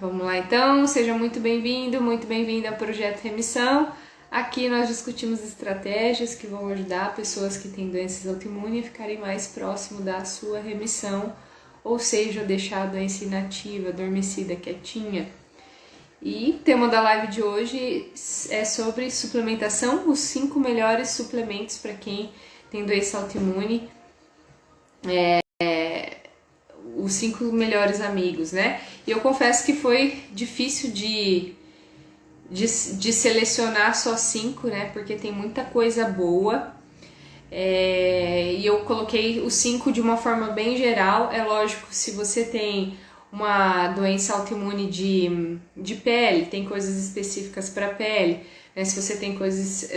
Vamos lá então, seja muito bem-vindo, muito bem-vinda ao Projeto Remissão. Aqui nós discutimos estratégias que vão ajudar pessoas que têm doenças autoimunes a ficarem mais próximo da sua remissão, ou seja, deixar a doença inativa, adormecida, quietinha. E o tema da live de hoje é sobre suplementação, os 5 melhores suplementos para quem tem doença autoimune. Os 5 melhores amigos, né? E eu confesso que foi difícil de selecionar só 5, né? Porque tem muita coisa boa. E eu coloquei os 5 de uma forma bem geral. É lógico, se você tem uma doença autoimune de pele, tem coisas específicas para pele, né? Se você tem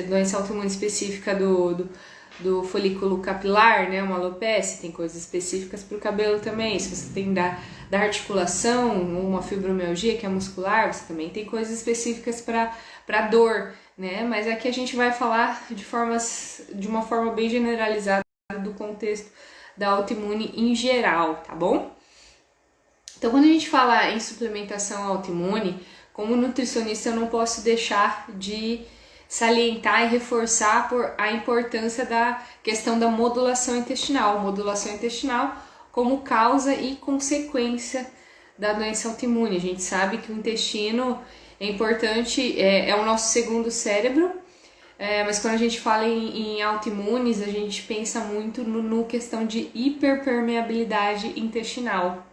doença autoimune específica do folículo capilar, né, uma alopecia, tem coisas específicas para o cabelo também. Se você tem da articulação, uma fibromialgia que é muscular, você também tem coisas específicas para dor, né? Mas aqui a gente vai falar de uma forma bem generalizada do contexto da autoimune em geral, tá bom? Então, quando a gente fala em suplementação autoimune, como nutricionista eu não posso deixar de salientar e reforçar a importância da questão da modulação intestinal. Modulação intestinal como causa e consequência da doença autoimune. A gente sabe que o intestino é importante, é o nosso segundo cérebro, mas quando a gente fala em autoimunes, a gente pensa muito no questão de hiperpermeabilidade intestinal.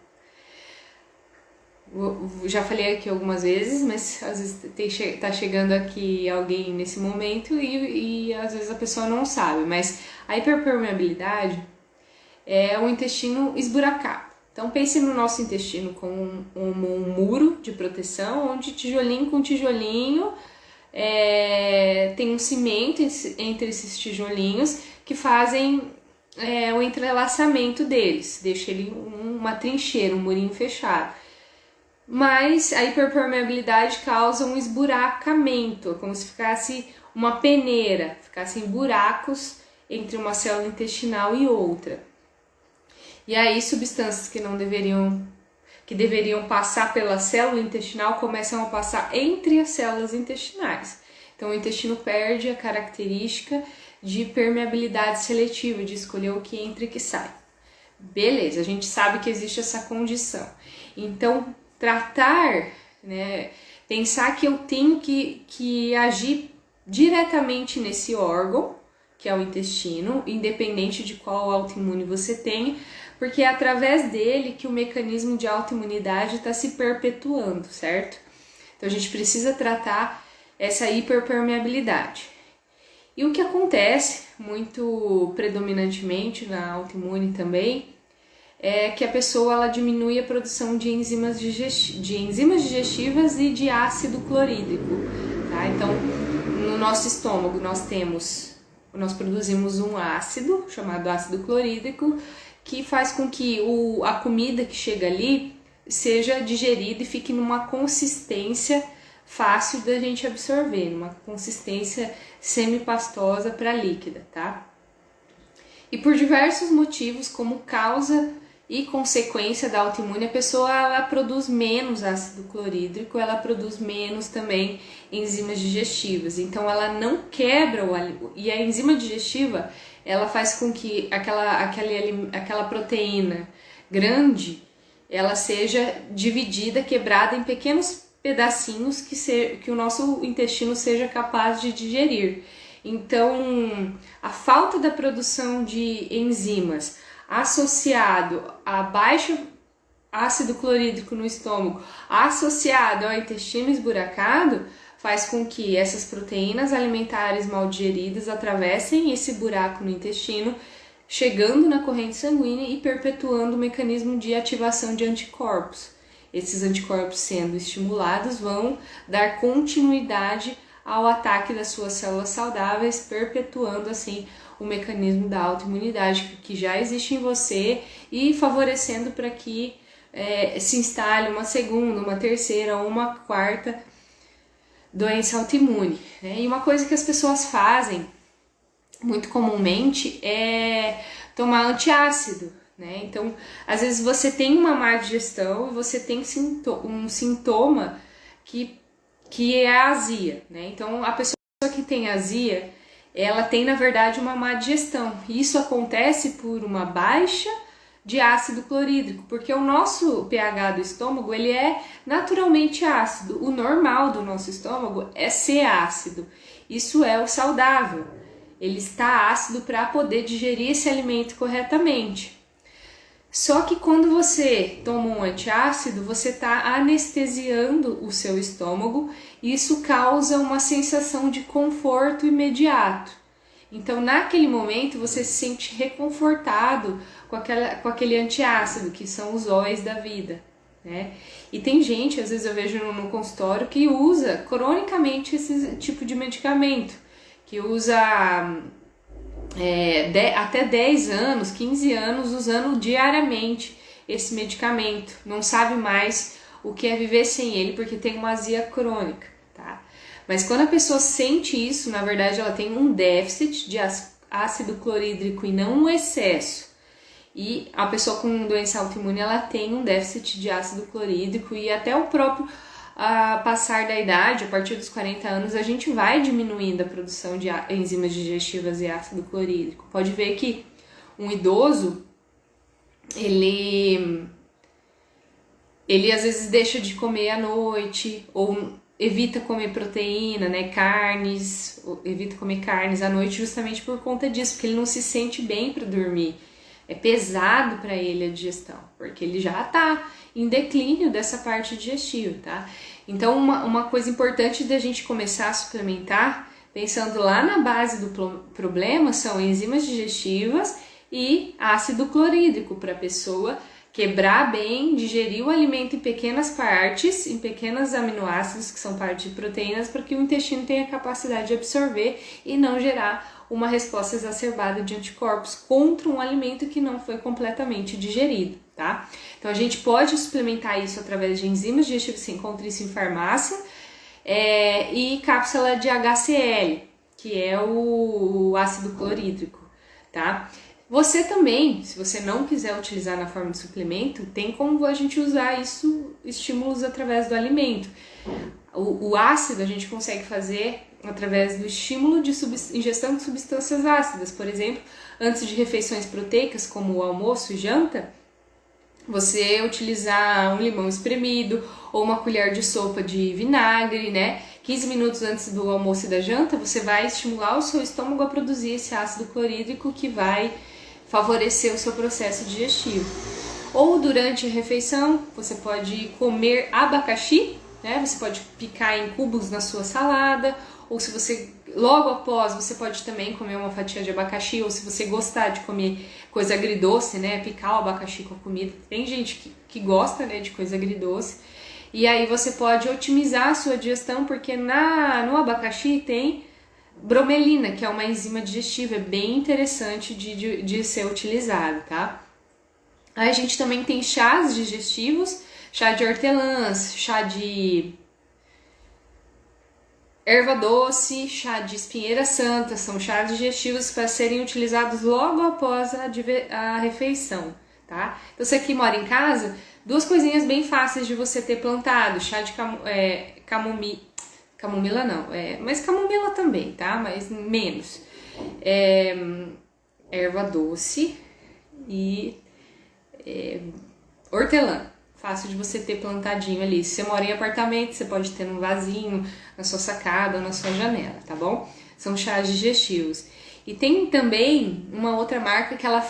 Já falei aqui algumas vezes, mas às vezes tá chegando aqui alguém nesse momento e às vezes a pessoa não sabe, mas a hiperpermeabilidade é o intestino esburacado. Então pense no nosso intestino como um muro de proteção, onde tijolinho com tijolinho tem um cimento entre esses tijolinhos que fazem o entrelaçamento deles, deixa ele uma trincheira, um murinho fechado. Mas a hiperpermeabilidade causa um esburacamento, como se ficasse uma peneira, ficassem buracos entre uma célula intestinal e outra. E aí substâncias que deveriam passar pela célula intestinal começam a passar entre as células intestinais. Então o intestino perde a característica de permeabilidade seletiva, de escolher o que entra e o que sai. Beleza, a gente sabe que existe essa condição. Então tratar, né, pensar que eu tenho que agir diretamente nesse órgão, que é o intestino, independente de qual autoimune você tem, porque é através dele que o mecanismo de autoimunidade está se perpetuando, certo? Então a gente precisa tratar essa hiperpermeabilidade. E o que acontece muito predominantemente na autoimune também é que a pessoa ela diminui a produção de enzimas digestivas e de ácido clorídrico, tá? Então, no nosso estômago nós produzimos um ácido chamado ácido clorídrico que faz com que a comida que chega ali seja digerida e fique numa consistência fácil da gente absorver, numa consistência semipastosa para líquida, tá? E por diversos motivos, como causa e consequência da autoimune, a pessoa ela produz menos ácido clorídrico, ela produz menos também enzimas digestivas. Então ela não quebra e a enzima digestiva ela faz com que aquela proteína grande ela seja dividida, quebrada em pequenos pedacinhos que o nosso intestino seja capaz de digerir. Então a falta da produção de enzimas associado a baixo ácido clorídrico no estômago, associado ao intestino esburacado, faz com que essas proteínas alimentares mal digeridas atravessem esse buraco no intestino, chegando na corrente sanguínea e perpetuando o mecanismo de ativação de anticorpos. Esses anticorpos sendo estimulados vão dar continuidade ao ataque das suas células saudáveis, perpetuando assim o mecanismo da autoimunidade que já existe em você e favorecendo para que se instale uma segunda, uma terceira ou uma quarta doença autoimune, né? E uma coisa que as pessoas fazem muito comumente é tomar antiácido, né? Então, às vezes você tem uma má digestão e você tem um sintoma que é a azia, né? Então, a pessoa que tem azia, ela tem, na verdade, uma má digestão. E isso acontece por uma baixa de ácido clorídrico, porque o nosso pH do estômago, ele é naturalmente ácido. O normal do nosso estômago é ser ácido. Isso é o saudável. Ele está ácido para poder digerir esse alimento corretamente. Só que quando você toma um antiácido, você está anestesiando o seu estômago e isso causa uma sensação de conforto imediato. Então, naquele momento, você se sente reconfortado com aquele antiácido, que são os óis da vida, né? E tem gente, às vezes eu vejo no consultório, que usa cronicamente esse tipo de medicamento, que usa até 10 anos, 15 anos usando diariamente esse medicamento. Não sabe mais o que é viver sem ele, porque tem uma azia crônica, tá? Mas quando a pessoa sente isso, na verdade ela tem um déficit de ácido clorídrico e não um excesso. E a pessoa com doença autoimune, ela tem um déficit de ácido clorídrico e até o próprio passar da idade, a partir dos 40 anos, a gente vai diminuindo a produção de enzimas digestivas e ácido clorídrico. Pode ver que um idoso, ele às vezes deixa de comer à noite, ou evita comer proteína, né, evita comer carnes à noite justamente por conta disso, porque ele não se sente bem para dormir. É pesado para ele a digestão, porque ele já está em declínio dessa parte digestiva, tá? Então, uma coisa importante da gente começar a suplementar, pensando lá na base do problema, são enzimas digestivas e ácido clorídrico para a pessoa quebrar bem, digerir o alimento em pequenas partes, em pequenos aminoácidos que são parte de proteínas, para que o intestino tenha capacidade de absorver e não gerar uma resposta exacerbada de anticorpos contra um alimento que não foi completamente digerido, tá? Então a gente pode suplementar isso através de enzimas digestivas, você encontra isso em farmácia, e cápsula de HCl, que é o ácido clorídrico, tá? Você também, se você não quiser utilizar na forma de suplemento, tem como a gente usar estímulos através do alimento. O ácido a gente consegue fazer através do estímulo de ingestão de substâncias ácidas. Por exemplo, antes de refeições proteicas, como o almoço e janta, você utilizar um limão espremido ou uma colher de sopa de vinagre, né? 15 minutos antes do almoço e da janta, você vai estimular o seu estômago a produzir esse ácido clorídrico que vai favorecer o seu processo digestivo. Ou durante a refeição, você pode comer abacaxi, né? Você pode picar em cubos na sua salada, ou se você, logo após, você pode também comer uma fatia de abacaxi, ou se você gostar de comer coisa agridoce, né? Picar o abacaxi com a comida. Tem gente que gosta, né, de coisa agridoce. E aí você pode otimizar a sua digestão, porque no abacaxi tem bromelina, que é uma enzima digestiva, é bem interessante de ser utilizado, tá? Aí a gente também tem chás digestivos, chá de hortelãs, chá de erva doce, chá de espinheira santa, são chás digestivos para serem utilizados logo após a refeição, tá? Então, você que mora em casa, duas coisinhas bem fáceis de você ter plantado, chá de camomila não, mas camomila também, tá? Mas menos. Erva doce e hortelã. Fácil de você ter plantadinho ali. Se você mora em apartamento, você pode ter num vasinho, na sua sacada ou na sua janela, tá bom? São chás digestivos. E tem também uma outra marca que ela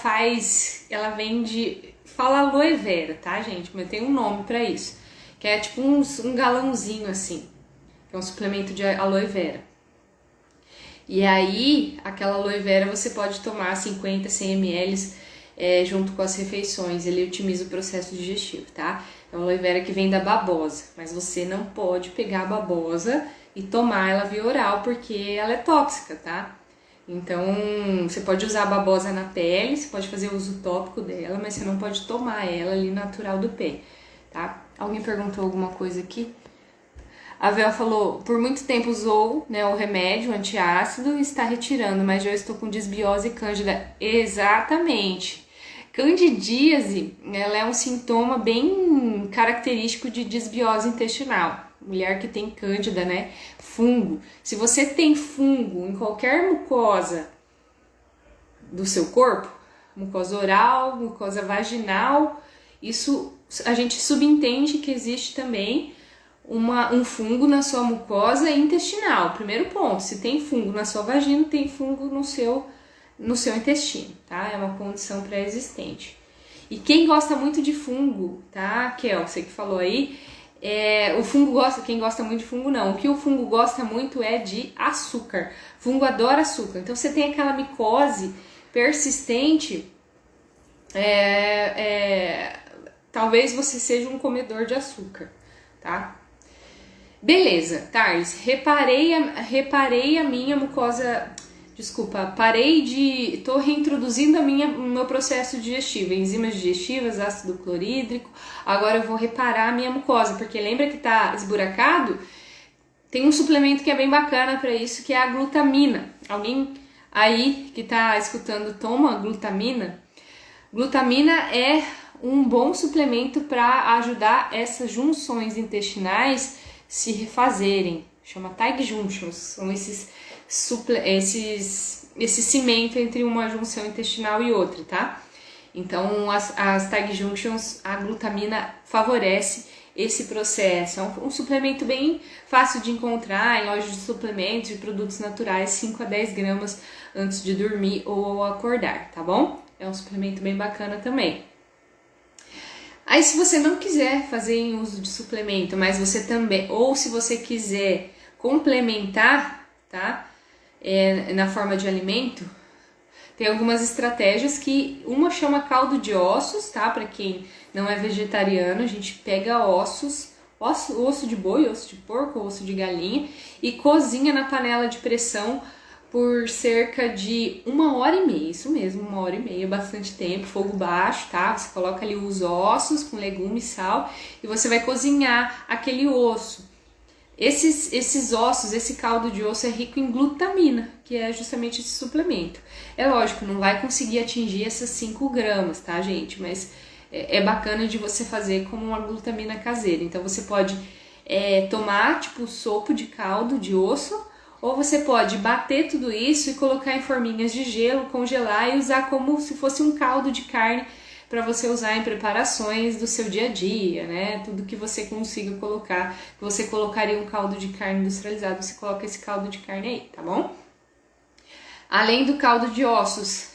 vende, fala aloe vera, tá, gente? Mas tem um nome pra isso, que é tipo um galãozinho assim, que é um suplemento de aloe vera. E aí, aquela aloe vera você pode tomar 50, 100 ml junto com as refeições, ele otimiza o processo digestivo, tá? É uma aloe vera que vem da babosa, mas você não pode pegar a babosa e tomar ela via oral, porque ela é tóxica, tá? Então, você pode usar a babosa na pele, você pode fazer uso tópico dela, mas você não pode tomar ela ali natural do pé, tá? Alguém perguntou alguma coisa aqui? A Vel falou, por muito tempo usou, né, o remédio antiácido e está retirando, mas já estou com desbiose e cândida. Exatamente. Candidíase, ela é um sintoma bem característico de desbiose intestinal. Mulher que tem cândida, né? Fungo. Se você tem fungo em qualquer mucosa do seu corpo, mucosa oral, mucosa vaginal, isso a gente subentende que existe também um fungo na sua mucosa intestinal. Primeiro ponto, se tem fungo na sua vagina, tem fungo no seu intestino, tá? É uma condição pré-existente. E quem gosta muito de fungo, tá, Kel, você que falou aí, o fungo gosta, quem gosta muito de fungo não. O que o fungo gosta muito é de açúcar. O fungo adora açúcar. Então você tem aquela micose persistente, talvez você seja um comedor de açúcar, tá? Beleza, Thales, reparei a minha mucosa, desculpa, tô reintroduzindo o meu processo digestivo, enzimas digestivas, ácido clorídrico, agora eu vou reparar a minha mucosa, porque lembra que tá esburacado? Tem um suplemento que é bem bacana para isso, que é a glutamina. Alguém aí que tá escutando toma glutamina? Glutamina é um bom suplemento para ajudar essas junções intestinais se refazerem. Chama tight junctions, são esse cimento entre uma junção intestinal e outra, tá? Então as tight junctions, a glutamina favorece esse processo. É um suplemento bem fácil de encontrar em lojas de suplementos e produtos naturais, 5 a 10 gramas antes de dormir ou ao acordar, tá bom? É um suplemento bem bacana também. Aí se você não quiser fazer em uso de suplemento, mas você também, ou se você quiser complementar, tá? Na forma de alimento, tem algumas estratégias que uma chama caldo de ossos, tá? Para quem não é vegetariano, a gente pega osso de boi, osso de porco, osso de galinha e cozinha na panela de pressão por cerca de 1h30, isso mesmo, 1h30, bastante tempo, fogo baixo, tá? Você coloca ali os ossos com legume e sal e você vai cozinhar aquele osso. Esses ossos, esse caldo de osso é rico em glutamina, que é justamente esse suplemento. É lógico, não vai conseguir atingir essas 5 gramas, tá, gente? Mas é bacana de você fazer como uma glutamina caseira. Então você pode tomar tipo sopo de caldo de osso, ou você pode bater tudo isso e colocar em forminhas de gelo, congelar e usar como se fosse um caldo de carne para você usar em preparações do seu dia a dia, né? Tudo que você consiga colocar, que você colocaria um caldo de carne industrializado, você coloca esse caldo de carne aí, tá bom? Além do caldo de ossos,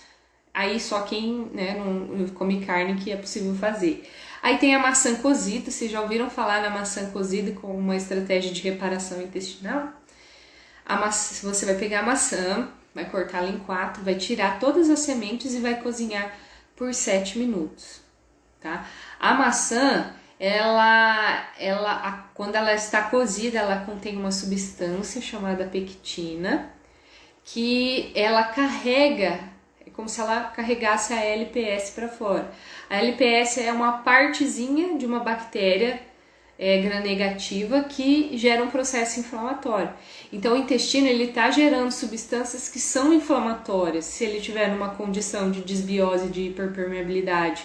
aí só quem, né, não come carne que é possível fazer. Aí tem a maçã cozida, vocês já ouviram falar na maçã cozida como uma estratégia de reparação intestinal? Você vai pegar a maçã, vai cortá-la em 4, vai tirar todas as sementes e vai cozinhar por 7 minutos, tá? A maçã, quando ela está cozida, ela contém uma substância chamada pectina, que ela carrega, é como se ela carregasse a LPS para fora. A LPS é uma partezinha de uma bactéria gram-negativa que gera um processo inflamatório. Então o intestino ele está gerando substâncias que são inflamatórias se ele tiver numa condição de desbiose, de hiperpermeabilidade,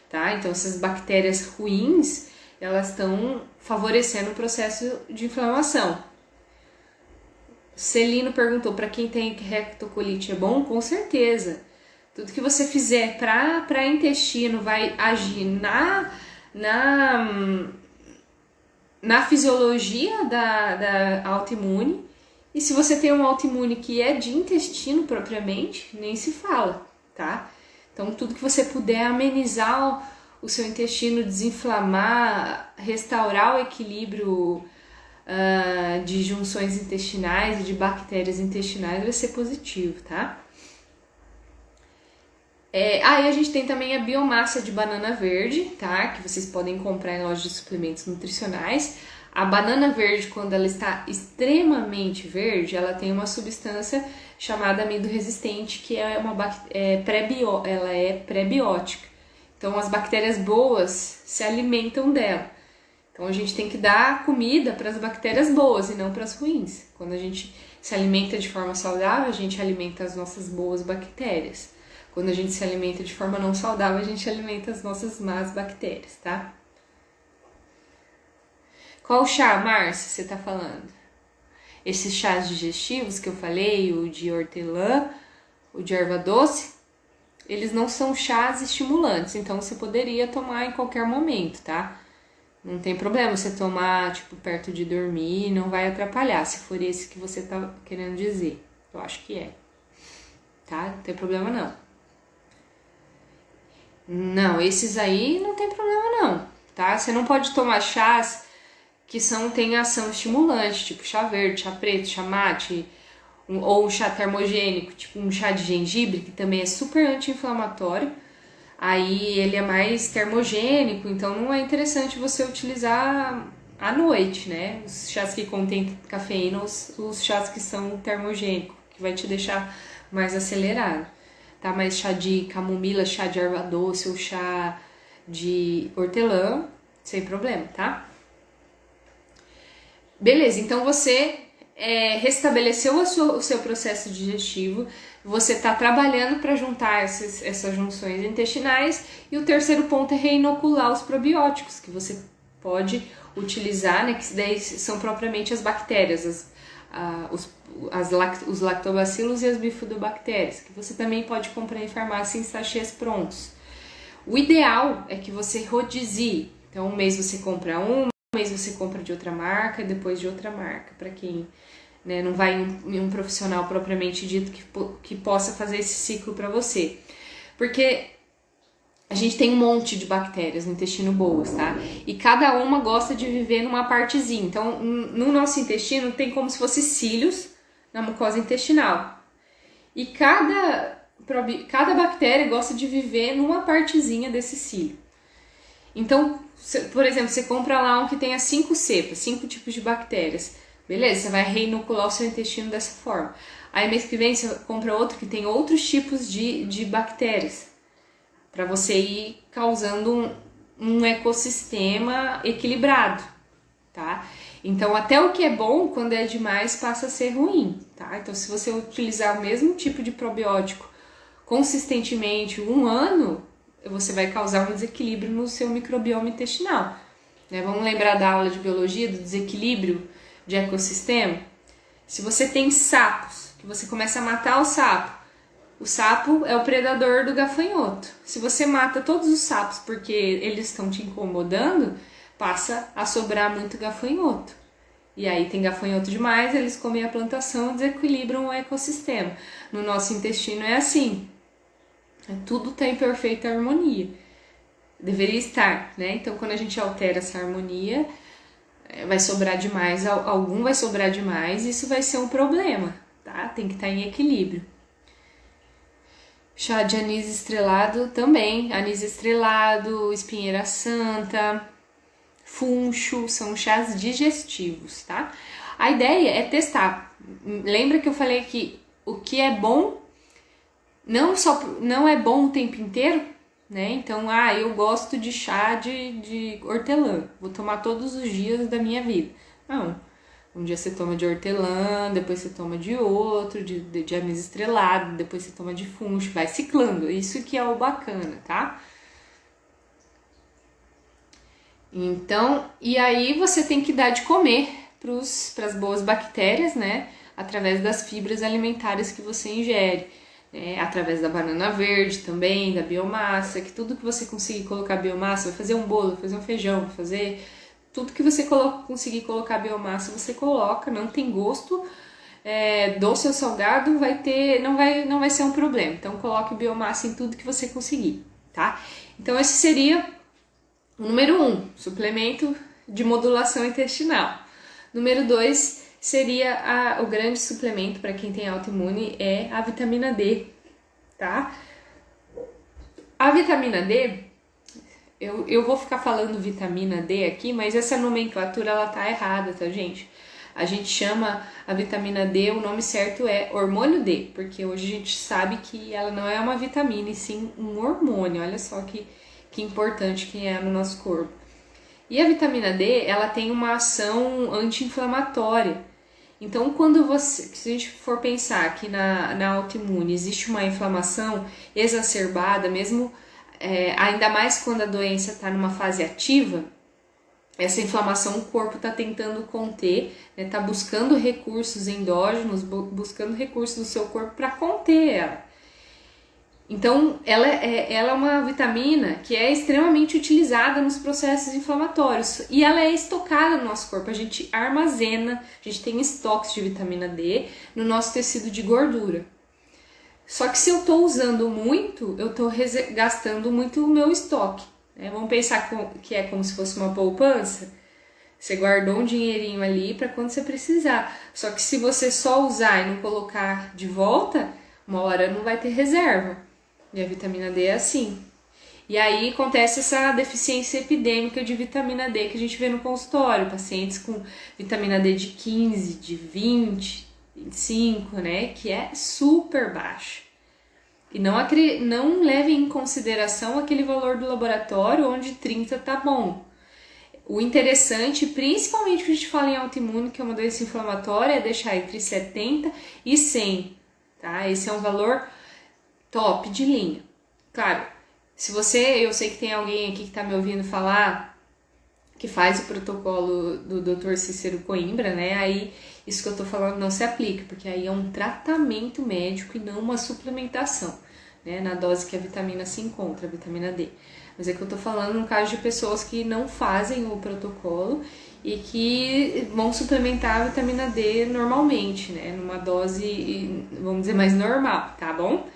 tá? Então essas bactérias ruins, elas estão favorecendo o processo de inflamação. Celino perguntou, para quem tem rectocolite é bom? Com certeza. Tudo que você fizer para intestino vai agir na fisiologia da autoimune, e se você tem uma autoimune que é de intestino propriamente, nem se fala, tá? Então tudo que você puder amenizar o seu intestino, desinflamar, restaurar o equilíbrio de junções intestinais e de bactérias intestinais vai ser positivo, tá? E a gente tem também a biomassa de banana verde, tá? Que vocês podem comprar em lojas de suplementos nutricionais. A banana verde, quando ela está extremamente verde, ela tem uma substância chamada amido resistente, que ela é prebiótica. Então as bactérias boas se alimentam dela. Então a gente tem que dar comida para as bactérias boas e não para as ruins. Quando a gente se alimenta de forma saudável, a gente alimenta as nossas boas bactérias. quando a gente se alimenta de forma não saudável, a gente alimenta as nossas más bactérias, tá? Qual chá, Márcia, você tá falando? Esses chás digestivos que eu falei, o de hortelã, o de erva doce, eles não são chás estimulantes, então você poderia tomar em qualquer momento, tá? Não tem problema você tomar, tipo, perto de dormir, não vai atrapalhar, se for esse que você tá querendo dizer. Eu acho que é, tá? Não tem problema não. Não, esses aí não tem problema não, tá? Você não pode tomar chás que têm ação estimulante, tipo chá verde, chá preto, chá mate, ou um chá termogênico, tipo um chá de gengibre, que também é super anti-inflamatório. Aí ele é mais termogênico, então não é interessante você utilizar à noite, né? Os chás que contêm cafeína, os chás que são termogênicos, que vai te deixar mais acelerado, tá? Mas chá de camomila, chá de erva doce ou chá de hortelã, sem problema, tá? Beleza, então você restabeleceu o seu processo digestivo, você está trabalhando para juntar essas junções intestinais, e o terceiro ponto é reinocular os probióticos, que você pode utilizar, né, que daí são propriamente as bactérias, os lactobacilos e as bifidobactérias, que você também pode comprar em farmácia em sachês prontos. O ideal é que você rodizie, então um mês você compra um mês você compra de outra marca, depois de outra marca, para quem, né, não vai em um profissional propriamente dito que possa fazer esse ciclo para você. Porque a gente tem um monte de bactérias no intestino boas, tá? E cada uma gosta de viver numa partezinha. Então, no nosso intestino tem como se fosse cílios na mucosa intestinal. E cada bactéria gosta de viver numa partezinha desse cílio. Então, por exemplo, você compra lá um que tenha 5 cepas, 5 tipos de bactérias. Beleza, você vai reinocular o seu intestino dessa forma. Aí mês que vem você compra outro que tem outros tipos de bactérias, para você ir causando um ecossistema equilibrado, tá? Então, até o que é bom, quando é demais, passa a ser ruim, tá? Então, se você utilizar o mesmo tipo de probiótico consistentemente 1 ano, você vai causar um desequilíbrio no seu microbioma intestinal, né? Vamos lembrar da aula de biologia, do desequilíbrio de ecossistema? Se você tem sapos, que você começa a matar o sapo é o predador do gafanhoto. Se você mata todos os sapos porque eles estão te incomodando, passa a sobrar muito gafanhoto. E aí tem gafanhoto demais, eles comem a plantação e desequilibram o ecossistema. No nosso intestino é assim. Tudo está em perfeita harmonia. Deveria estar, né? Então, quando a gente altera essa harmonia, vai sobrar demais, algum vai sobrar demais, e isso vai ser um problema, tá? Tem que estar em equilíbrio. Chá de anis estrelado também. Anis estrelado, espinheira santa, funcho, são chás digestivos, tá? A ideia é testar. Lembra que eu falei que o que é bom não é bom o tempo inteiro, né? Então, eu gosto de chá de hortelã, vou tomar todos os dias da minha vida. Não. Um dia você toma de hortelã, depois você toma de outro, de anis estrelado, depois você toma de funcho, vai ciclando. Isso que é o bacana, tá? Então, e aí você tem que dar de comer para as boas bactérias, né? Através das fibras alimentares que você ingere. Através da banana verde também, da biomassa, que tudo que você conseguir colocar biomassa, vai fazer um bolo, vai fazer um feijão, vai fazer tudo que você conseguir colocar biomassa, você coloca, não tem gosto, doce ou salgado, não vai ser um problema. Então coloque biomassa em tudo que você conseguir, tá? Então esse seria o número 1, suplemento de modulação intestinal. Número 2 seria o grande suplemento para quem tem autoimune, é a vitamina D, tá? A vitamina D, eu vou ficar falando vitamina D aqui, mas essa nomenclatura ela tá errada, tá, gente? A gente chama a vitamina D, o nome certo é hormônio D, porque hoje a gente sabe que ela não é uma vitamina, e sim um hormônio. Olha só que importante que é no nosso corpo. E a vitamina D, ela tem uma ação anti-inflamatória. Então, se a gente for pensar que na autoimune existe uma inflamação exacerbada, mesmo ainda mais quando a doença está numa fase ativa, essa inflamação o corpo está tentando conter, está buscando recursos endógenos, buscando recursos do seu corpo para conter ela. Então, ela é uma vitamina que é extremamente utilizada nos processos inflamatórios e ela é estocada no nosso corpo. A gente armazena, a gente tem estoques de vitamina D no nosso tecido de gordura. Só que se eu estou usando muito, eu estou gastando muito o meu estoque. Vamos pensar que é como se fosse uma poupança. Você guardou um dinheirinho ali para quando você precisar. Só que se você só usar e não colocar de volta, uma hora não vai ter reserva. E a vitamina D é assim. E aí acontece essa deficiência epidêmica de vitamina D que a gente vê no consultório. Pacientes com vitamina D de 15, de 20, 25, né? Que é super baixa. E não leve em consideração aquele valor do laboratório onde 30 tá bom. O interessante, principalmente quando a gente fala em autoimune, que é uma doença inflamatória, é deixar entre 70 e 100, tá? Esse é um valor top de linha. Claro, eu sei que tem alguém aqui que tá me ouvindo falar que faz o protocolo do Dr. Cícero Coimbra, né? Aí isso que eu tô falando não se aplica, porque aí é um tratamento médico e não uma suplementação, né? Na dose que a vitamina se encontra, a vitamina D. Mas é que eu tô falando no caso de pessoas que não fazem o protocolo e que vão suplementar a vitamina D normalmente, né? Numa dose, vamos dizer, mais normal, tá bom?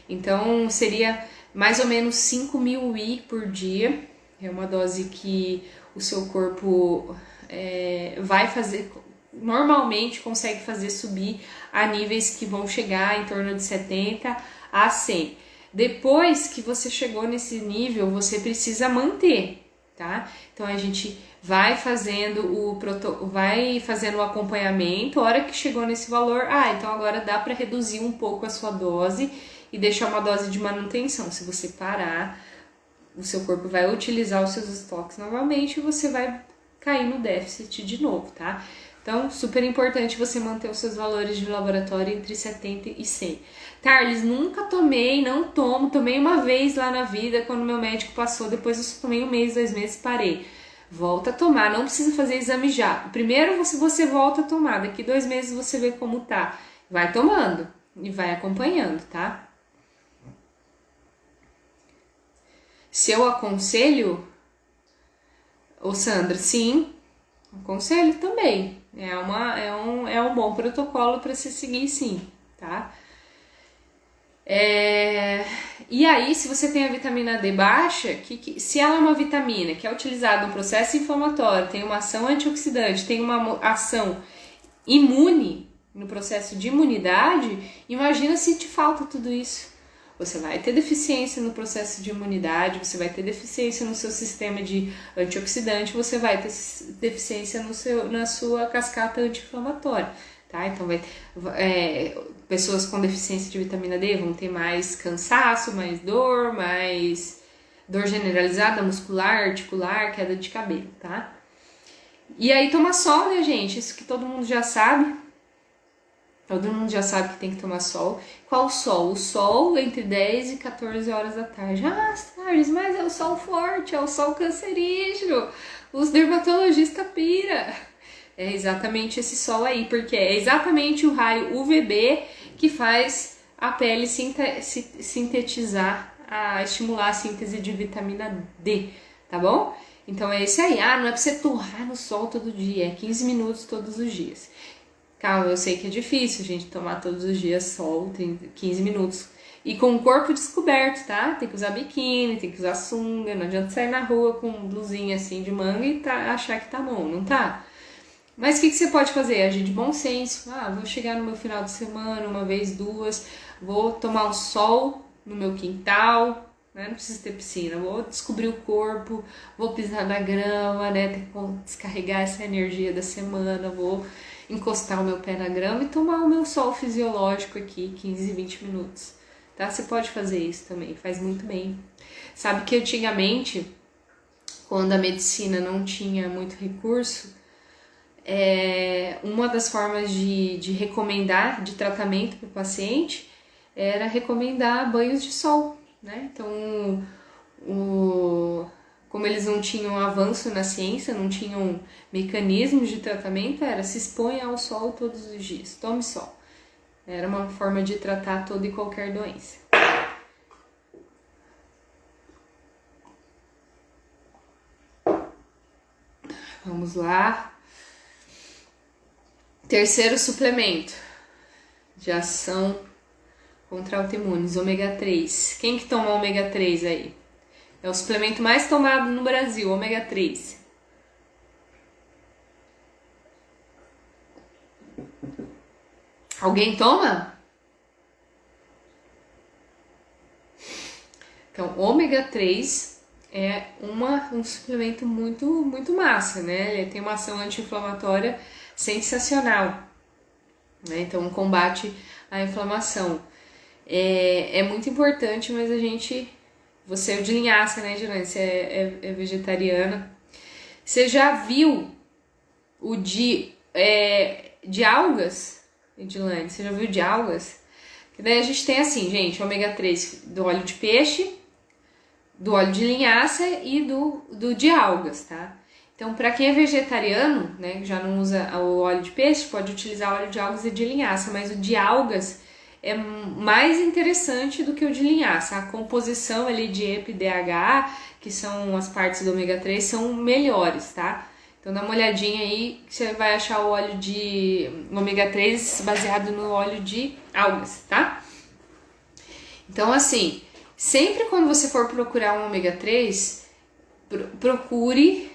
Então, seria mais ou menos 5.000 I por dia. É uma dose que o seu corpo vai fazer, normalmente consegue fazer subir a níveis que vão chegar em torno de 70 a 100. Depois que você chegou nesse nível, você precisa manter, tá? Então, a gente vai fazendo o acompanhamento. A hora que chegou nesse valor, então agora dá para reduzir um pouco a sua dose e deixar uma dose de manutenção. Se você parar, o seu corpo vai utilizar os seus estoques novamente e você vai cair no déficit de novo, tá? Então, super importante você manter os seus valores de laboratório entre 70 e 100. Carles, nunca tomei, não tomo, tomei uma vez lá na vida, quando meu médico passou, depois eu só tomei 1 mês, 2 meses, parei. Volta a tomar, não precisa fazer exame já. Primeiro você volta a tomar, daqui 2 meses você vê como tá. Vai tomando e vai acompanhando, tá? Se eu aconselho, Sandra, sim, aconselho também. É um bom protocolo para se seguir, sim, tá? E aí, se você tem a vitamina D baixa, se ela é uma vitamina que é utilizada no processo inflamatório, tem uma ação antioxidante, tem uma ação imune, no processo de imunidade, imagina se te falta tudo isso. Você vai ter deficiência no processo de imunidade, você vai ter deficiência no seu sistema de antioxidante, você vai ter deficiência na sua cascata anti-inflamatória, tá? Então, pessoas com deficiência de vitamina D vão ter mais cansaço, mais dor generalizada, muscular, articular, queda de cabelo, tá? E aí, tomar sol, né, gente? Isso que todo mundo já sabe. Todo mundo já sabe que tem que tomar sol. Qual sol? O sol entre 10 e 14 horas da tarde. Tardes, mas é o sol forte, é o sol cancerígeno. Os dermatologistas pira. É exatamente esse sol aí, porque é exatamente o raio UVB que faz a pele sintetizar, estimular a síntese de vitamina D, tá bom? Então é esse aí. Não é pra você torrar no sol todo dia, é 15 minutos todos os dias. Calma, eu sei que é difícil a gente tomar todos os dias sol, 15 minutos. E com o corpo descoberto, tá? Tem que usar biquíni, tem que usar sunga. Não adianta sair na rua com blusinha assim de manga e achar que tá bom, não tá? Mas o que você pode fazer? Agir de bom senso. Vou chegar no meu final de semana, 1 vez, 2. Vou tomar um sol no meu quintal, né? Não precisa ter piscina. Vou descobrir o corpo, vou pisar na grama, né? Descarregar essa energia da semana, vou encostar o meu pé na grama e tomar o meu sol fisiológico aqui, 15, 20 minutos, tá? Você pode fazer isso também, faz muito bem. Sabe que antigamente, quando a medicina não tinha muito recurso, uma das formas de recomendar de tratamento para o paciente era recomendar banhos de sol, né? Então, como eles não tinham avanço na ciência, não tinham mecanismos de tratamento, era se exponha ao sol todos os dias, tome sol. Era uma forma de tratar toda e qualquer doença. Vamos lá. Terceiro suplemento de ação contra autoimunes, ômega 3. Quem que toma ômega 3 aí? É o suplemento mais tomado no Brasil, ômega 3. Alguém toma? Então, ômega 3 é um suplemento muito massa, né? Ele tem uma ação anti-inflamatória sensacional, né? Então, combate a inflamação. É muito importante, mas você é de linhaça, né, Edilane? Você é vegetariana. Você já viu o de algas, Edilane? Você já viu de algas? Que daí a gente tem assim, gente, ômega 3 do óleo de peixe, do óleo de linhaça e do de algas, tá? Então, para quem é vegetariano, né, que já não usa o óleo de peixe, pode utilizar o óleo de algas e de linhaça, mas o de algas é mais interessante do que o de linhaça. A composição ali de EPA e DHA, que são as partes do ômega 3, são melhores, tá? Então dá uma olhadinha aí que você vai achar o óleo de ômega 3 baseado no óleo de algas, tá? Então assim, sempre quando você for procurar um ômega 3, procure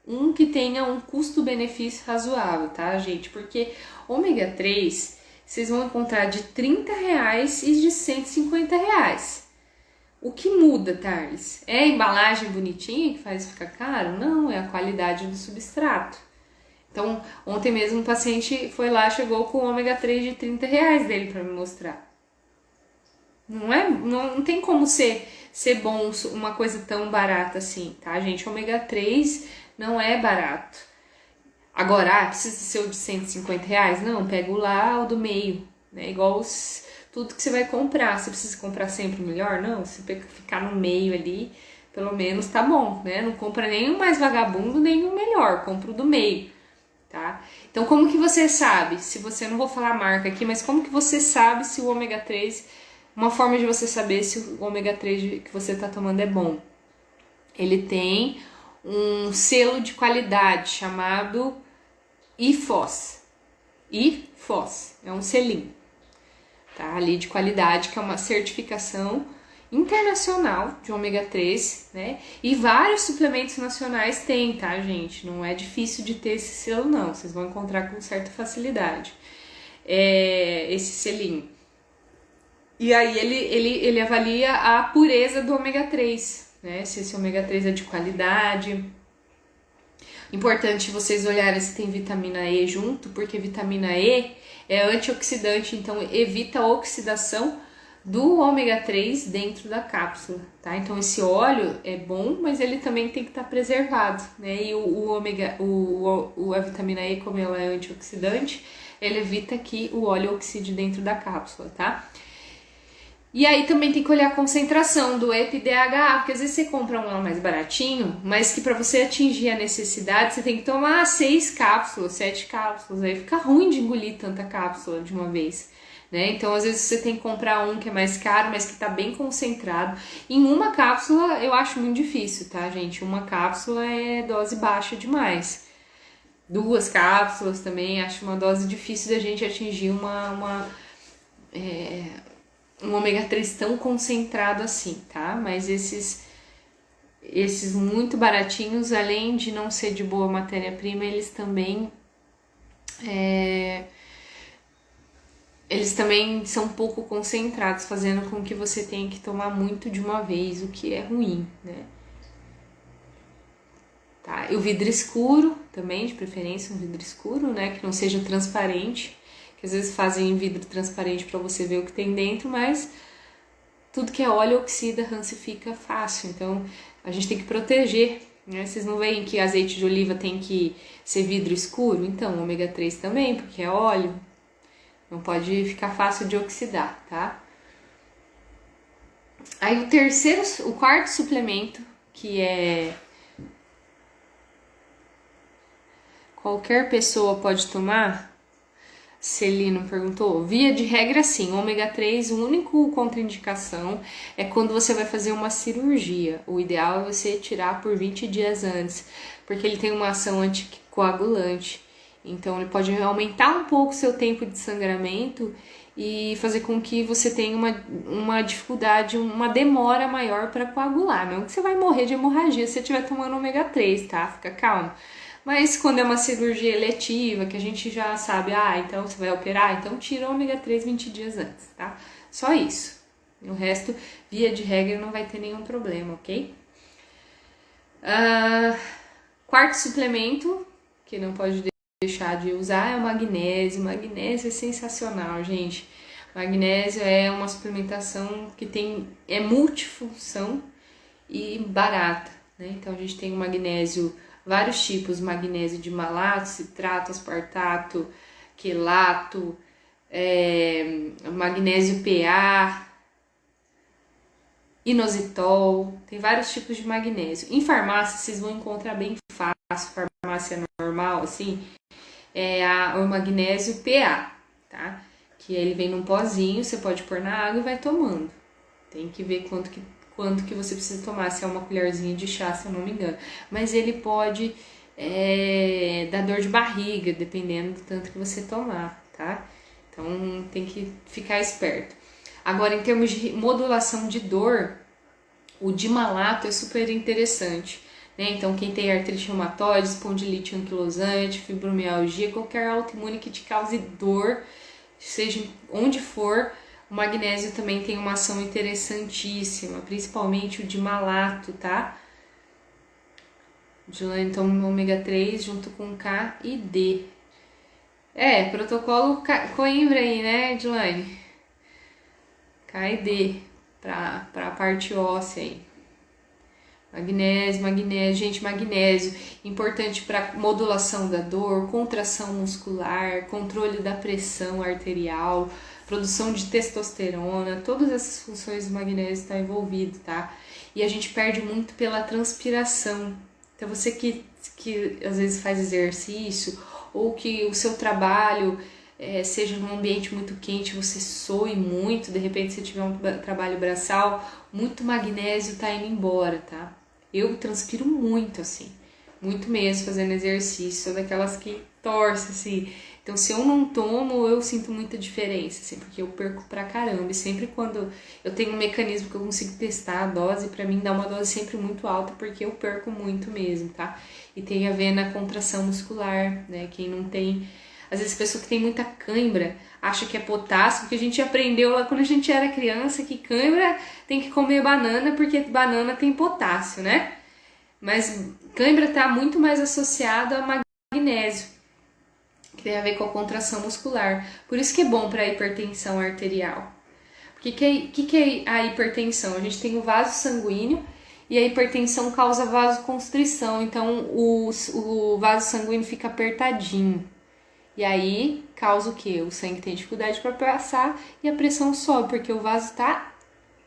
um que tenha um custo-benefício razoável, tá, gente? Porque ômega 3 vocês vão encontrar de R$30 e de R$150. O que muda, Thales? É a embalagem bonitinha que faz ficar caro? Não, é a qualidade do substrato. Então, ontem mesmo um paciente foi lá, chegou com o ômega 3 de R$30 dele para me mostrar. Não tem como ser bom uma coisa tão barata assim, tá, gente? Ômega 3 não é barato. Agora, precisa ser o de R$150? Não, pega lá o do meio, né? Igual tudo que você vai comprar. Você precisa comprar sempre o melhor? Não, se ficar no meio ali, pelo menos tá bom, né? Não compra nem o mais vagabundo, nem o melhor, compra o do meio, tá? Então, como que você sabe? Se você, não vou falar a marca aqui, mas como que você sabe se o ômega 3, uma forma de você saber se o ômega 3 que você tá tomando é bom? Ele tem um selo de qualidade chamado IFOS. IFOS é um selinho, tá? Ali de qualidade, que é uma certificação internacional de ômega 3, né? E vários suplementos nacionais têm, tá, gente? Não é difícil de ter esse selo, não. Vocês vão encontrar com certa facilidade esse selinho. E aí ele avalia a pureza do ômega 3, né? Se esse ômega 3 é de qualidade. Importante vocês olharem se tem vitamina E junto, porque vitamina E é antioxidante, então evita a oxidação do ômega 3 dentro da cápsula, tá? Então esse óleo é bom, mas ele também tem que estar preservado, né? E a vitamina E, como ela é antioxidante, ele evita que o óleo oxide dentro da cápsula, tá? E aí também tem que olhar a concentração do EPA e DHA, porque às vezes você compra um lá mais baratinho, mas que para você atingir a necessidade, você tem que tomar 6 cápsulas, 7 cápsulas, aí fica ruim de engolir tanta cápsula de uma vez, né? Então às vezes você tem que comprar um que é mais caro, mas que tá bem concentrado. Em uma cápsula eu acho muito difícil, tá, gente? Uma cápsula é dose baixa demais. 2 cápsulas também acho uma dose difícil da gente atingir um ômega 3 tão concentrado assim, tá? Mas esses muito baratinhos, além de não ser de boa matéria-prima, eles também são pouco concentrados, fazendo com que você tenha que tomar muito de uma vez, o que é ruim, né? Tá? E o vidro escuro também, de preferência um vidro escuro, né? Que não seja transparente, que às vezes fazem vidro transparente para você ver o que tem dentro, mas tudo que é óleo oxida, rancifica fácil. Então a gente tem que proteger, né? Vocês não veem que azeite de oliva tem que ser vidro escuro? Então, ômega 3 também, porque é óleo. Não pode ficar fácil de oxidar, tá? Aí o quarto suplemento, que é qualquer pessoa pode tomar, Celino perguntou, via de regra sim, ômega 3, o único contraindicação é quando você vai fazer uma cirurgia. O ideal é você tirar por 20 dias antes, porque ele tem uma ação anticoagulante. Então ele pode aumentar um pouco o seu tempo de sangramento e fazer com que você tenha uma dificuldade, uma demora maior para coagular. Não que você vai morrer de hemorragia se você estiver tomando ômega 3, tá? Fica calmo. Mas quando é uma cirurgia eletiva, que a gente já sabe, então você vai operar, então tira o ômega 3 20 dias antes, tá? Só isso. O resto, via de regra, não vai ter nenhum problema, ok? Quarto suplemento, que não pode deixar de usar, é o magnésio. Magnésio é sensacional, gente. Magnésio é uma suplementação que é multifunção e barata, né? Então a gente tem o magnésio, vários tipos, magnésio de malato, citrato, aspartato, quelato, magnésio PA, inositol, tem vários tipos de magnésio. Em farmácia vocês vão encontrar bem fácil, farmácia normal, assim, o magnésio PA, tá? Que ele vem num pozinho, você pode pôr na água e vai tomando. Tem que ver quanto que você precisa tomar, se é uma colherzinha de chá, se eu não me engano. Mas ele pode dar dor de barriga, dependendo do tanto que você tomar, tá? Então tem que ficar esperto. Agora, em termos de modulação de dor, o dimalato é super interessante, né? Então, quem tem artrite reumatoide, espondilite anquilosante, fibromialgia, qualquer autoimune que te cause dor, seja onde for, o magnésio também tem uma ação interessantíssima, principalmente o dimalato, tá? Então, ômega 3 junto com K e D. Protocolo Coimbra aí, né, Edilane? K e D, pra a parte óssea aí. Magnésio, gente, magnésio, importante para modulação da dor, contração muscular, controle da pressão arterial, produção de testosterona, todas essas funções do magnésio estão envolvido, tá? E a gente perde muito pela transpiração. Então você que às vezes faz exercício ou que o seu trabalho seja num ambiente muito quente, você soe muito, de repente se tiver um trabalho braçal, muito magnésio tá indo embora, tá? Eu transpiro muito, assim, muito mesmo fazendo exercício, sou daquelas que torce, assim. Então, se eu não tomo, eu sinto muita diferença, assim, porque eu perco pra caramba. E sempre quando eu tenho um mecanismo que eu consigo testar a dose, pra mim dá uma dose sempre muito alta, porque eu perco muito mesmo, tá? E tem a ver na contração muscular, né? Quem não tem... Às vezes a pessoa que tem muita cãibra acha que é potássio, porque a gente aprendeu lá quando a gente era criança que cãibra tem que comer banana, porque banana tem potássio, né? Mas cãibra está muito mais associado a magnésio, que tem a ver com a contração muscular. Por isso que é bom para a hipertensão arterial. Porque que é a hipertensão? A gente tem o vaso sanguíneo e a hipertensão causa vasoconstrição, então o vaso sanguíneo fica apertadinho. E aí causa o quê? O sangue tem dificuldade para passar e a pressão sobe, porque o vaso está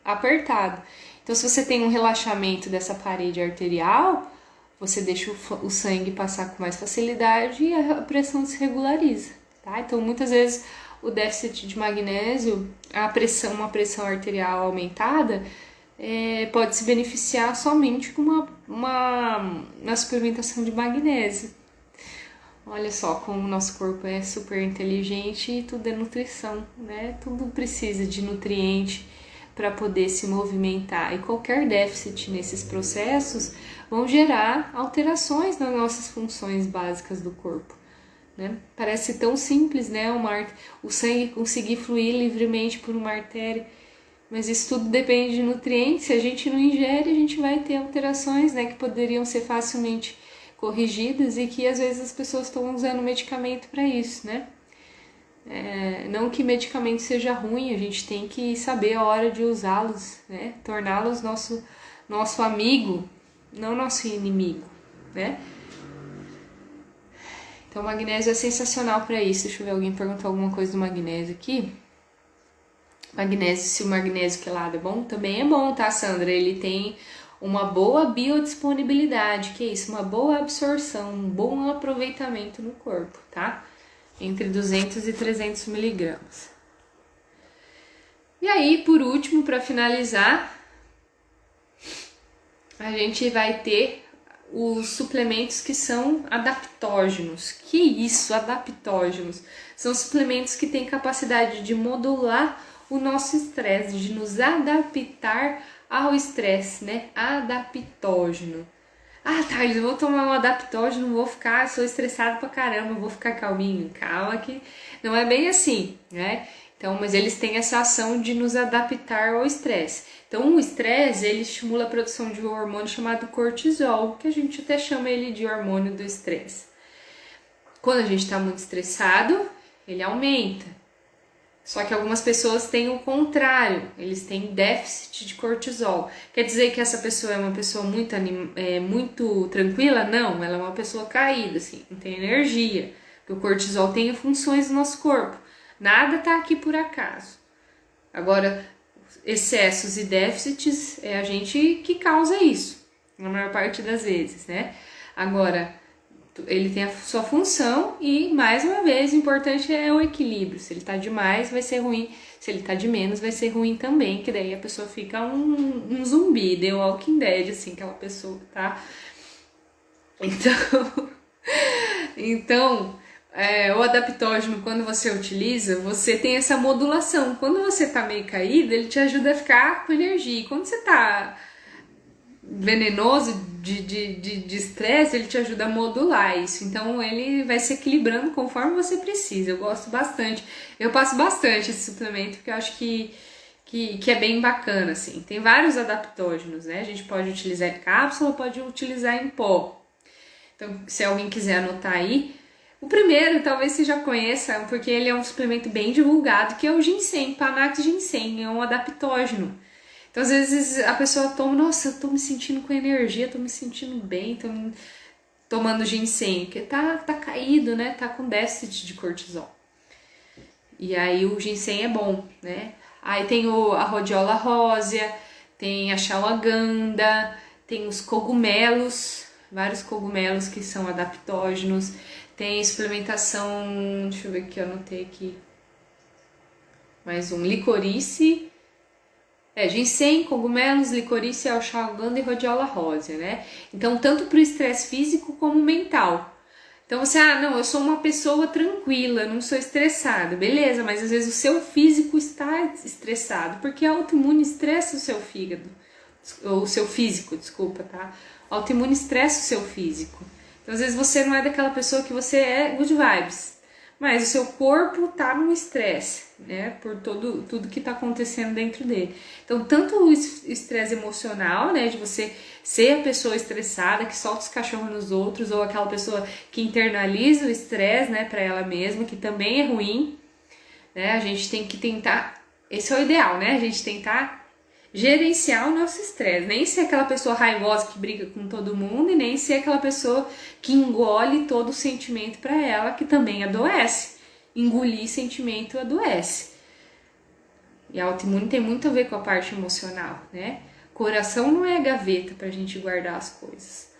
apertado. Então, se você tem um relaxamento dessa parede arterial, você deixa o sangue passar com mais facilidade e a pressão se regulariza, tá? Então, muitas vezes, o déficit de magnésio, uma pressão arterial aumentada, pode se beneficiar somente com uma suplementação de magnésio. Olha só como o nosso corpo é super inteligente e tudo é nutrição, né? Tudo precisa de nutriente para poder se movimentar. E qualquer déficit nesses processos vão gerar alterações nas nossas funções básicas do corpo, né? Parece tão simples, né? O sangue conseguir fluir livremente por uma artéria, mas isso tudo depende de nutrientes. Se a gente não ingere, a gente vai ter alterações, né? Que poderiam ser facilmente corrigidas e que às vezes as pessoas estão usando medicamento para isso, né? Não que medicamento seja ruim, a gente tem que saber a hora de usá-los, né? Torná-los nosso amigo, não nosso inimigo, né? Então o magnésio é sensacional para isso. Deixa eu ver, alguém perguntou alguma coisa do magnésio aqui. Magnésio, se o magnésio quelado é bom, também é bom, tá, Sandra? Ele tem uma boa biodisponibilidade, que é isso, uma boa absorção, um bom aproveitamento no corpo, tá? Entre 200 e 300 miligramas. E aí, por último, para finalizar, a gente vai ter os suplementos que são adaptógenos. Que isso, adaptógenos? São suplementos que têm capacidade de modular o nosso estresse, de nos adaptar ao estresse, né? Adaptógeno. Ah, Thales, eu vou tomar um adaptógeno, vou ficar, sou estressado pra caramba, vou ficar calminho. Calma que não é bem assim, né? Então, mas eles têm essa ação de nos adaptar ao estresse. Então, o estresse, ele estimula a produção de um hormônio chamado cortisol, que a gente até chama ele de hormônio do estresse. Quando a gente está muito estressado, ele aumenta. Só que algumas pessoas têm o contrário, eles têm déficit de cortisol. Quer dizer que essa pessoa é uma pessoa muito tranquila? Não, ela é uma pessoa caída, assim, não tem energia. Porque o cortisol tem funções no nosso corpo. Nada tá aqui por acaso. Agora, excessos e déficits é a gente que causa isso, na maior parte das vezes, né? Agora, ele tem a sua função e, mais uma vez, o importante é o equilíbrio. Se ele tá de mais, vai ser ruim. Se ele tá de menos, vai ser ruim também, que daí a pessoa fica um zumbi, The Walking Dead, assim, aquela pessoa, tá? Então o adaptógeno, quando você utiliza, você tem essa modulação. Quando você tá meio caído, ele te ajuda a ficar com energia. E quando você tá venenoso de estresse, ele te ajuda a modular isso. Então ele vai se equilibrando conforme você precisa. Eu gosto bastante. Eu passo bastante esse suplemento porque eu acho que é bem bacana, assim. Tem vários adaptógenos, né? A gente pode utilizar em cápsula, pode utilizar em pó. Então, se alguém quiser anotar aí, o primeiro, talvez você já conheça, porque ele é um suplemento bem divulgado, que é o ginseng, Panax Ginseng, é um adaptógeno. Então, às vezes, a pessoa toma, nossa, eu tô me sentindo com energia, tô me sentindo bem, tô tomando ginseng, porque tá caído, né? Tá com déficit de cortisol. E aí, o ginseng é bom, né? Aí tem a rhodiola rósea, tem a ashwagandha, tem os cogumelos, vários cogumelos que são adaptógenos. Tem suplementação, deixa eu ver aqui, eu anotei aqui. Mais um, licorice. Ginseng, cogumelos, licorice, ashwagandha e rhodiola rósea, né? Então, tanto para o estresse físico como mental. Então, você, não, eu sou uma pessoa tranquila, não sou estressada. Beleza, mas às vezes o seu físico está estressado, porque a autoimune estressa o seu fígado, ou o seu físico, desculpa, tá? A autoimune estressa o seu físico. Então, às vezes você não é daquela pessoa que você é good vibes, mas o seu corpo tá no estresse, né? Por tudo que tá acontecendo dentro dele. Então, tanto o estresse emocional, né? De você ser a pessoa estressada, que solta os cachorros nos outros, ou aquela pessoa que internaliza o estresse, né? Pra ela mesma, que também é ruim, né? A gente tem que tentar, esse é o ideal, né? A gente tentar gerenciar o nosso estresse, nem ser aquela pessoa raivosa que briga com todo mundo e nem ser aquela pessoa que engole todo o sentimento para ela, que também adoece. Engolir sentimento adoece. E a autoimune tem muito a ver com a parte emocional, né? Coração não é gaveta pra gente guardar as coisas.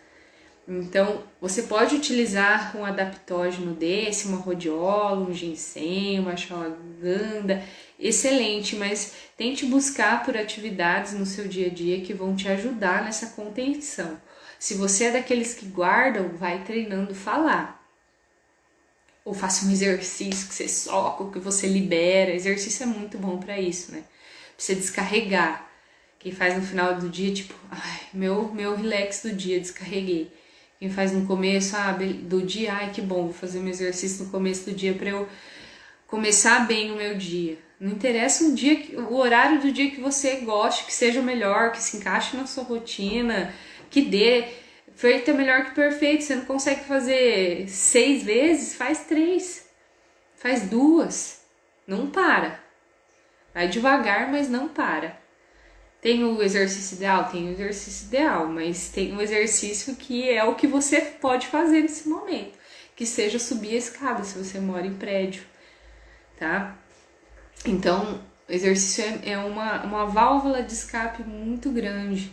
Então, você pode utilizar um adaptógeno desse, uma rhodiola, um ginseng, uma ashwagandha, excelente, mas tente buscar por atividades no seu dia a dia que vão te ajudar nessa contenção. Se você é daqueles que guardam, vai treinando falar. Ou faça um exercício que você soca, que você libera. Exercício é muito bom para isso, né? Pra você descarregar. Quem faz no final do dia, tipo, meu relax do dia, descarreguei. Quem faz no começo do dia, que bom, vou fazer meu exercício no começo do dia para eu começar bem o meu dia. Não interessa o horário do dia que você goste, que seja o melhor, que se encaixe na sua rotina, que dê. Feito é melhor que perfeito. Você não consegue fazer 6 vezes, faz 3. Faz 2. Não para. Vai devagar, mas não para. Tem o exercício ideal? Tem o exercício ideal, mas tem um exercício que é o que você pode fazer nesse momento. Que seja subir a escada, se você mora em prédio, tá? Então, o exercício é uma válvula de escape muito grande.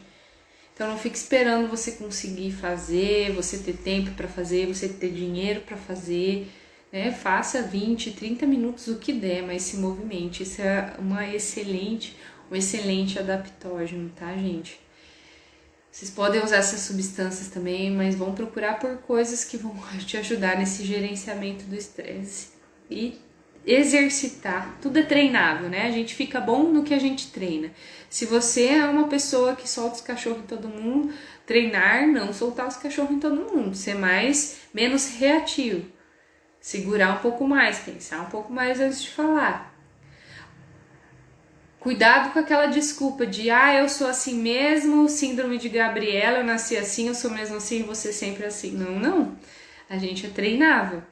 Então, não fique esperando você conseguir fazer, você ter tempo para fazer, você ter dinheiro para fazer, né? Faça 20, 30 minutos, o que der, mas se movimente. Isso é um excelente adaptógeno, tá, gente? Vocês podem usar essas substâncias também, mas vão procurar por coisas que vão te ajudar nesse gerenciamento do estresse. E exercitar, tudo é treinável, né? A gente fica bom no que a gente treina. Se você é uma pessoa que solta os cachorros em todo mundo, treinar não soltar os cachorros em todo mundo, ser menos reativo, segurar um pouco mais, pensar um pouco mais antes de falar. Cuidado com aquela desculpa de eu sou assim mesmo, síndrome de Gabriela, eu nasci assim, eu sou mesmo assim, você sempre assim. Não. A gente é treinável.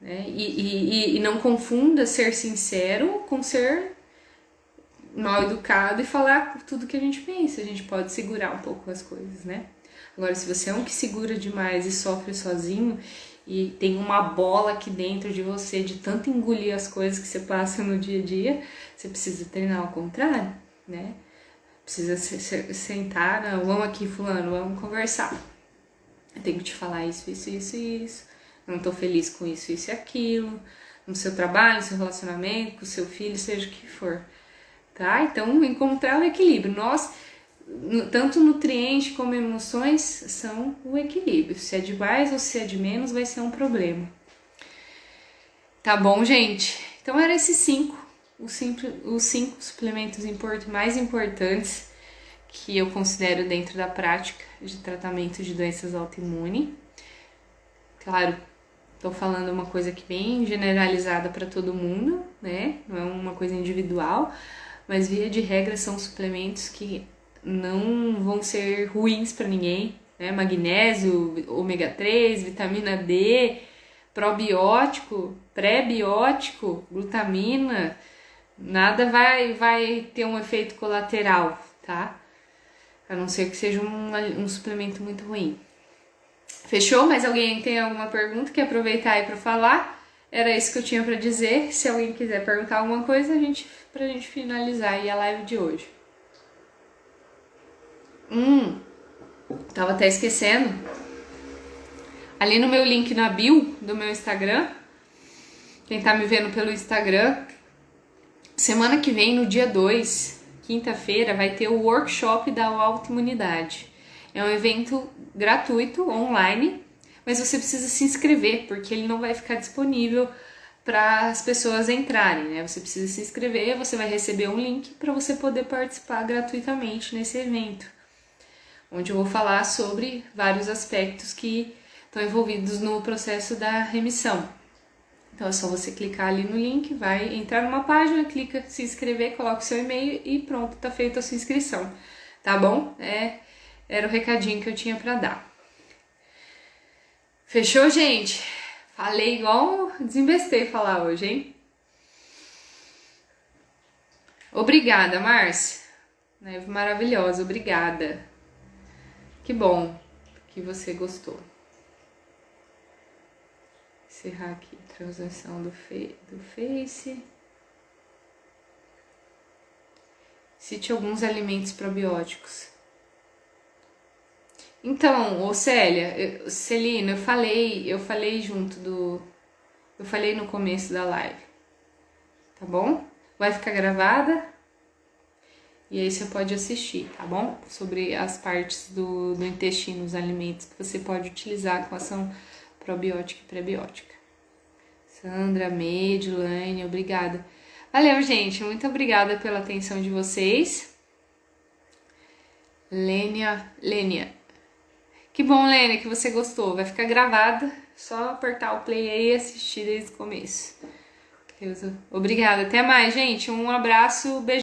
Né? E não confunda ser sincero com ser mal educado e falar tudo que a gente pensa. A gente pode segurar um pouco as coisas, né? Agora, se você é um que segura demais e sofre sozinho e tem uma bola aqui dentro de você de tanto engolir as coisas que você passa no dia a dia, você precisa treinar ao contrário, né? Precisa sentar, não, vamos aqui, fulano, vamos conversar. Eu tenho que te falar isso. Não tô feliz com isso e aquilo, no seu trabalho, no seu relacionamento, com o seu filho, seja o que for, tá? Então, encontrar o equilíbrio. Nós, tanto nutriente como emoções, são o equilíbrio. Se é de mais ou se é de menos, vai ser um problema. Tá bom, gente? Então, eram esses 5, os 5 suplementos mais importantes que eu considero dentro da prática de tratamento de doenças autoimunes. Claro, tô falando uma coisa aqui bem generalizada para todo mundo, né? Não é uma coisa individual, mas via de regra são suplementos que não vão ser ruins para ninguém, né? Magnésio, ômega 3, vitamina D, probiótico, pré-biótico, glutamina, nada vai ter um efeito colateral, tá? A não ser que seja um suplemento muito ruim. Fechou? Mas alguém tem alguma pergunta? Quer aproveitar aí para falar? Era isso que eu tinha para dizer. Se alguém quiser perguntar alguma coisa, pra gente finalizar aí a live de hoje. Tava até esquecendo. Ali no meu link na bio do meu Instagram, quem tá me vendo pelo Instagram, semana que vem, no dia 2, quinta-feira, vai ter o workshop da autoimunidade. É um evento gratuito, online, mas você precisa se inscrever, porque ele não vai ficar disponível para as pessoas entrarem, né? Você precisa se inscrever, você vai receber um link para você poder participar gratuitamente nesse evento, onde eu vou falar sobre vários aspectos que estão envolvidos no processo da remissão. Então é só você clicar ali no link, vai entrar numa página, clica se inscrever, coloca o seu e-mail e pronto, tá feita a sua inscrição, tá bom? Era o recadinho que eu tinha pra dar. Fechou, gente? Falei igual desinvestei falar hoje, hein? Obrigada, Márcia. Neve maravilhosa, obrigada. Que bom que você gostou. Encerrar aqui a transação do Face. Cite alguns alimentos probióticos. Então, Celina, eu falei eu falei no começo da live, tá bom? Vai ficar gravada e aí você pode assistir, tá bom? Sobre as partes do intestino, os alimentos que você pode utilizar com ação probiótica e prebiótica. Sandra, Medilane, obrigada. Valeu, gente, muito obrigada pela atenção de vocês. Lênia. Que bom, Lênia, que você gostou. Vai ficar gravada. Só apertar o play aí e assistir desde o começo. Obrigada. Até mais, gente. Um abraço. Beijo.